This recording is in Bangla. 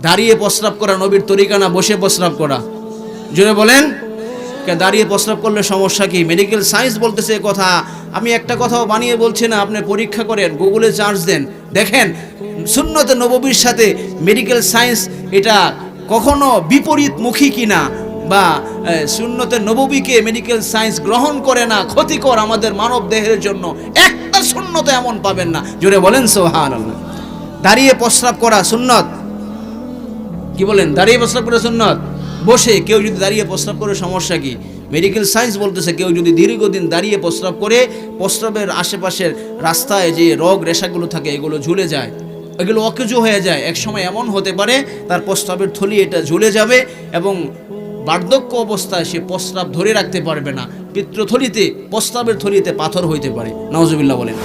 দাঁড়িয়ে প্রস্রাব করা নবীর তরিকা না বসে প্রস্রাব করা? জোরে বলেন। দাঁড়িয়ে প্রস্রাব করলে সমস্যা কি? মেডিকেল সায়েন্স বলতেছে কথা, আমি একটা কথাও বানিয়ে বলছি না। আপনি পরীক্ষা করেন, গুগলে চার্জ দেন, দেখেন সুন্নতে নববীর সাথে মেডিকেল সায়েন্স এটা কখনো বিপরীতমুখী কিনা, বা সুন্নতে নববীকে মেডিকেল সায়েন্স গ্রহণ করে না, ক্ষতিকর আমাদের মানব দেহের জন্য একটা সুন্নত এমন পাবেন না। জোরে বলেন সুবহানাল্লাহ। দাঁড়িয়ে প্রস্রাব করা সুন্নত, কি বলেন? দাঁড়িয়ে প্রস্রাব করা সুন্নত। বসে কেউ যদি দাঁড়িয়ে প্রস্রাব করে সমস্যা কি? মেডিকেল সায়েন্স বলতেছে কেউ যদি দীর্ঘদিন দাঁড়িয়ে প্রস্রাব করে, প্রস্রাবের আশেপাশের রাস্তায় যে রগ রেশাগুলো থাকে এগুলো ঝুলে যায়, এগুলো অকেজো হয়ে যায়। এক সময় এমন হতে পারে তার প্রস্রাবের থলি এটা ঝুলে যাবে এবং বার্ধক্য অবস্থায় সে প্রস্রাব ধরে রাখতে পারবে না। পিত্রথলিতে, প্রস্রাবের থলিতে পাথর হইতে পারে। নাউজুবিল্লাহ বলেন।